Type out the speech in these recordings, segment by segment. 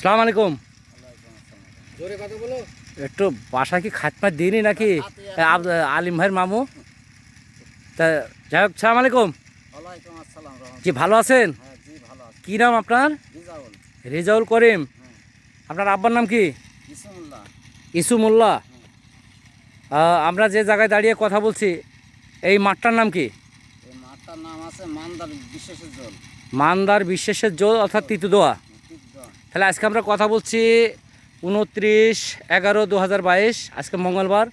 সালাম আলাইকুম। একটু বাসা কি খাতমাত দিইনি নাকি আলিম ভাইয়ের মামু? তা যাই হোক, সালাম আলাইকুম। জি ভালো আছেন? কি নাম আপনার? রেজাউল করিম। আপনার আব্বার নাম কি? ইসু মোল্লা। আমরা যে জায়গায় দাঁড়িয়ে কথা বলছি এই মাঠটার নাম কি? মান্দার বিশ্বাসের জোল অর্থাৎ তিতুদোয়া। তাহলে আজকে আমরা কথা বলছি 29/11/2022। আজকে মঙ্গলবার,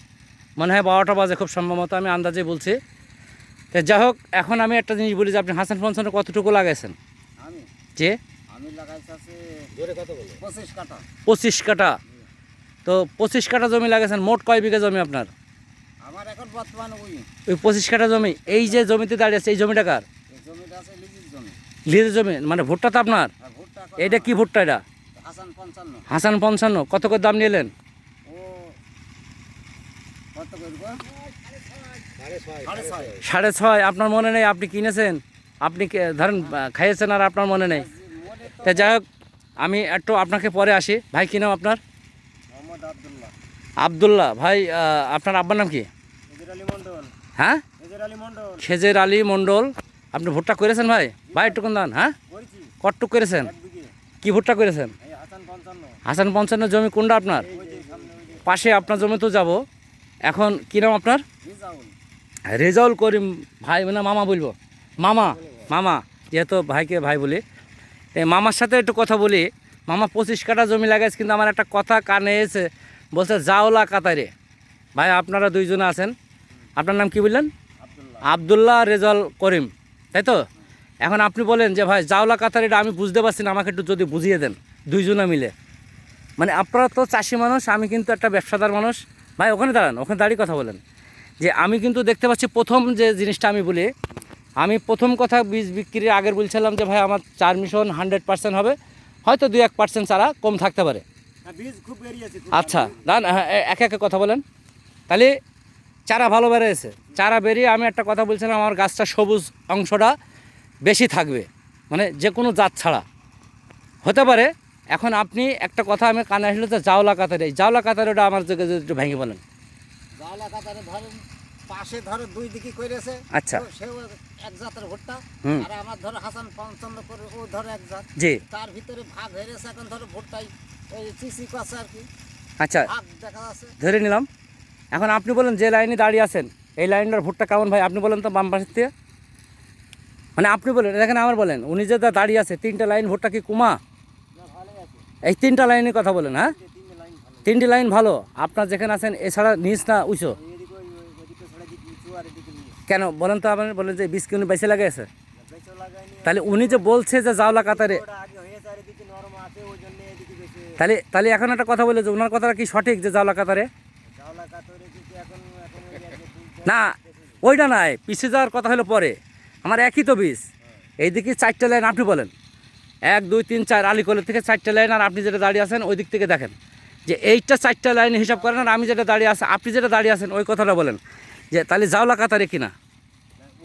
মনে হয় 12টা বাজে খুব সম্ভবত, আমি আন্দাজে বলছি। তো যাই হোক, এখন আমি একটা জিনিস বলি যে আপনি হাসান পঞ্চান্ন কতটুকু লাগাইছেন? যে 25 কাঠা। তো 25 কাঠা জমি লাগাইছেন। মোট কয় বিঘা জমি আপনার? আমার এখন বর্তমানে ওই 25 কাঠা জমি। এই যে জমিতে দাঁড়িয়ে আছে এই জমিটা কার? লিজের জমি, মানে ভুট্টা তো আপনার? এটা কি ভুট্টা? এটা হাসান 55। কত করে দাম নিলেন? 6.5। আপনার মনে নেই আপনি কিনেছেন? আপনি ধরেন খাইয়েছেন আর আপনার মনে নেই। তা যাই হোক, আমি একটু আপনাকে পরে আসি। ভাই কী নাম আপনার? আবদুল্লাহ। ভাই আপনার আব্বার নাম কি? হ্যাঁ, খেজের আলী মণ্ডল। আপনি ভুট্টা করেছেন ভাই? ভাই একটুকুন দান। হ্যাঁ, কটটুক করেছেন? কি ভুট্টা করেছেন? হাসান 55 জমি কোনটা আপনার? পাশে আপনার জমি তো যাব। এখন কী নাম আপনার? রেজাউল করিম ভাই, মানে মামা বলবো? মামা। মামা, যেহেতু ভাইকে ভাই বলি, এই মামার সাথে একটু কথা বলি। মামা 25 কাঠা জমি লাগাইছে, কিন্তু আমার একটা কথা কানে এসে বলছে জাওলা কাতারে। ভাই আপনারা দুইজনে আছেন, আপনার নাম কি বললেন? আবদুল্লাহ রেজাউল করিম, তাই তো? এখন আপনি বলেন যে ভাই জাওলা কাতার, এটা আমি বুঝতে পারছি না, আমাকে একটু যদি বুঝিয়ে দেন দুইজনে মিলে। মানে আপনারা তো চাষি মানুষ, আমি কিন্তু একটা ব্যবসাদার মানুষ। ভাই ওখানে দাঁড়ান, ওখানে দাঁড়িয়ে কথা বলেন। যে আমি কিন্তু দেখতে পাচ্ছি, প্রথম যে জিনিসটা আমি বলি, আমি প্রথম কথা বীজ বিক্রির আগের বলছিলাম যে ভাই আমার চার মিশন 100% হবে, হয়তো 2-1% চারা কম থাকতে পারে। আচ্ছা দান, একে একে কথা বলেন। তাহলে চারা ভালো বেরিয়েছে। চারা বেরিয়ে আমি একটা কথা বলছিলাম, আমার গাছটা সবুজ অংশটা বেশি থাকবে, মানে যে কোনো জাত ছাড়া হতে পারে। এখন আপনি একটা কথা আমি কানে আসলে যে জাওলা কাতারে, এই জাওলা কাতারে ওটা আমার যদি একটু ভেঙে বলেন। জাওলা কাতারে ধরেন পাশে ধরো দুই দিকে করেছে। আচ্ছা, সেও এক জাতের ভুট্টা, আর আমার ধরো হাসান 55 করে ও ধরো এক জাত। জি, তার ভিতরে ভাগ হয়ে গেছে। এখন ধরো ভুট্টাই ওই চিচি কাছে আর কি। আচ্ছা ভাগ দেখা যাচ্ছে, ধরে নিলাম। এখন আপনি বলেন যে লাইনে দাঁড়িয়ে আছেন এই লাইনটার ভুট্টা কেমন ভাই? আপনি বলেন তো বাম পাশের থেকে, মানে আপনি বলেন, দেখেন আমার বলেন, উনি যে দাঁড়িয়ে আছে 3টে লাইন ভুট্টা কি কুমা? এই 3টা লাইনের কথা বলেন। হ্যাঁ, 3টি লাইন ভালো। আপনার যেখানে আছেন এছাড়া নিচ না উঁচু? কেন বলেন তো? আপনার বলেন যে বীজ কি উনি বেশি লাগাইছে? তাহলে উনি যে বলছে যে জাওলা কাতারে, তাহলে এখন একটা কথা বলে যে ওনার কথাটা কি সঠিক যে জাওলা কাতারে? না, ওইটা নাই, পিছিয়ে যাওয়ার কথা হলো পরে। আমার একই তো বীজ। এইদিকে 4টে লাইন, আপনি বলেন 1 2 3 4 আলিকলের থেকে 4টে লাইন, আর আপনি যেটা দাঁড়িয়ে আছেন ওই দিক থেকে দেখেন যে এইটা 4টে লাইন হিসাব করেন, আর আমি যেটা দাঁড়িয়ে আছি, আপনি যেটা দাঁড়িয়ে আছেন ওই কথাটা বলেন যে তাহলে জাওলা কাতারে কিনা।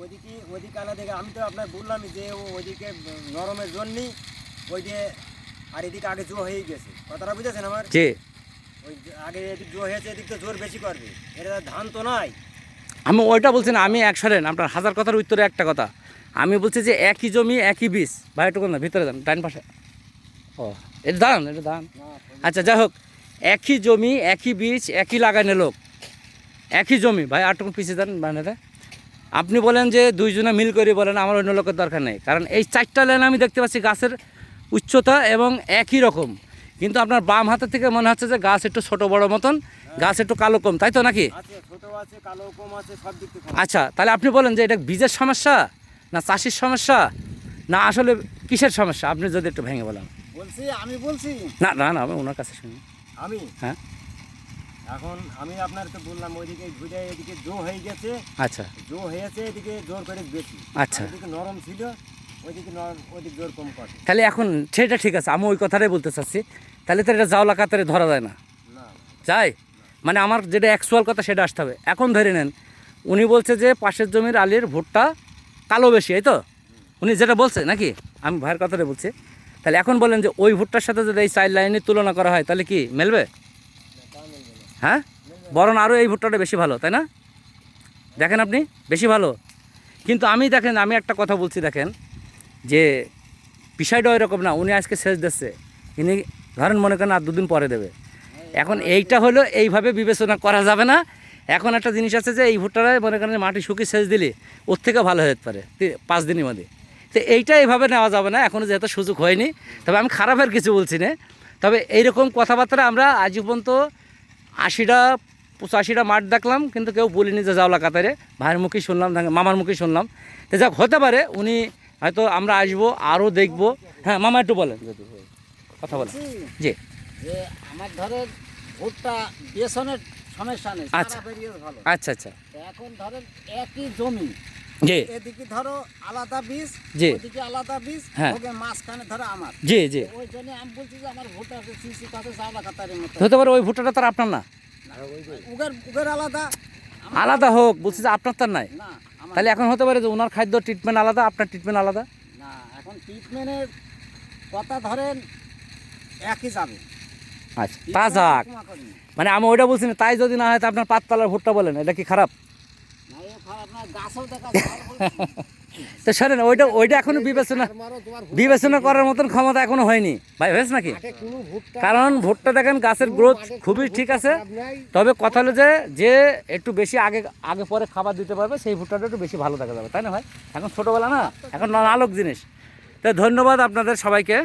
ওইদিকে আলাদা দেখে আমি তো আপনার বললামই যে ওইদিকে নরমের জন্যই ওই যে, আর এদিকে আগে জো হয়ে গেছে। কথাটা বুঝেছেন আমার? জি, ওই আগে এদিক জো হয়েছে, এদিক তো জোর বেশি করবে। এটা ধান তো নাই। আমি ওইটা বলছি না, আমি শোনেন আপনার হাজার কথার উত্তরে একটা কথা। আমি বলছি যে একই জমি একই বীজ। ভাই একটু না ভিতরে যান, ডান পাশে। ও এটা দাঁড়ান, এটা দাঁড়ান। আচ্ছা যাই হোক, একই জমি একই বীজ একই লাগানো লোক, একই জমি। ভাই আটটুকু পিছিয়ে যান বানাতে। আপনি বলেন যে দুইজনে মিল করে বলেন, আমার অন্য লোকের দরকার নেই। কারণ এই 4টা লাইন আমি দেখতে পাচ্ছি গাছের উচ্চতা এবং একই রকম, কিন্তু আপনার বাম হাতের থেকে মনে হচ্ছে যে গাছ একটু ছোট বড় মতন, গাছ একটু কালো কম, তাই তো নাকি? আচ্ছা তাহলে আপনি বলেন যে এটা বীজের সমস্যা না চাষির সমস্যা না আসলে কিসের সমস্যা? আপনি যদি একটু ভেঙে বলেন। আমি বলছি না না না, আমি ওনার কাছে শুনি। আমি হ্যাঁ, এখন আমি আপনার তো বললাম ওইদিকে ঘুরে এদিকে জো হয়ে গেছে। আচ্ছা জো হয়েছে, এদিকে জোর করে বেশি। আচ্ছা, এদিকে নরম ছিল, ওইদিকে নরম, ওইদিকে জোর কম করে। তাহলে এখন সেটা ঠিক আছে, আমি ওই কথাটাই বলতে চাচ্ছি। তাহলে তো এটা জাওলা কাতারে ধরা যায় না, যাই? মানে আমার যেটা অ্যাকচুয়াল কথা সেটা আসতে হবে। এখন ধরে নেন উনি বলছে যে পাশের জমির আলির ভুট্টা কালো বেশি, এই তো উনি যেটা বলছে নাকি? আমি ভাইয়ের কথাটা বলছি। তাহলে এখন বলেন যে ওই ভুট্টার সাথে যদি এই 4 লাইনের তুলনা করা হয় তাহলে কি মেলবে? হ্যাঁ, বরং আরও এই ভুট্টাটা বেশি ভালো, তাই না? দেখেন আপনি বেশি ভালো। কিন্তু দেখেন আমি একটা কথা বলছি, দেখেন যে বিষয়টা ওইরকম না। উনি আজকে সেচ দিচ্ছে, ইনি ধরেন মনে করেন আর 2 দিন পরে দেবে। এখন এইটা হলো এইভাবে বিবেচনা করা যাবে না। এখন একটা জিনিস আছে যে এই ভুট্টাটা মনে করেন মাটি শুকিয়ে সেচ দিলে ওর থেকে ভালো হয়ে যেতে পারে 5 দিনের মধ্যে। তো এইটা এইভাবে নেওয়া যাবে না, এখনও যেহেতু সুযোগ হয়নি। তবে আমি খারাপের কিছু বলছি না, তবে এইরকম কথাবার্তা আমরা আজ পর্যন্ত 80-85টা মাঠ দেখলাম, কিন্তু কেউ বলিনি যে জাওলা কাতারে। ভাইয়ের মুখেই শুনলাম, মামার মুখেই শুনলাম। তো যাক, হতে পারে উনি হয়তো আমরা আসবো আরও দেখবো। হ্যাঁ মামা একটু বলেন, যদি কথা বলেন। জি, যে আমার ধরেন ভুট্টা বেসনের সমস্যা নেই, আচ্ছা। সারা বেরিয়ে ভালো। আচ্ছা আচ্ছা, তো এখন ধরেন একই জমি, জি এদিকে ধরো আলাদা বীজ, জি। ওদিকে আলাদা বীজ, হ্যাঁ। ওকে মাঝখানে ধরো আমার। জি জি, ওই জন্য আমি বলছি যে আমার ভুট্টা সিসি কাছে জাওলা কাতারের মতো। হতে পারে ওই ভুট্টাটা তার আপনার না, উগের আলাদা, আমার আলাদা হোক, বলছি যে আপনার তার নাই। না আমার তাহলে এখন হতে পারে যে ওনার খাদ্য ট্রিটমেন্ট আলাদা, আপনার ট্রিটমেন্ট আলাদা। না, এখন ট্রিটমেন্টের কথা ধরেন একই যাবে। আচ্ছা, তা যাক, ক্ষমা করিনি। মানে আমি ওইটা বলছি না। তাই যদি না হয় তা আপনার পাততলার ভুট্টা বলেন, এটা কি খারাপ? না, এ খারাপ না, গাছও দেখা যায়, আর বলছি। তো শোনেন, ওইটা এখনো বিবেচনা করার মতন ক্ষমতা এখনো হয়নি ভাই, হয়েছে নাকি? কারণ ভুট্টা দেখেন গাছের গ্রোথ খুবই ঠিক আছে। তবে কথা হলো যে একটু বেশি আগে পরে খাবার দিতে পারবে, সেই ভুট্টাটা একটু বেশি ভালো দেখা যাবে, তাই না ভাই? এখন ছোটোবেলা না, এখন নানালোক জিনিস। তো ধন্যবাদ আপনাদের সবাইকে।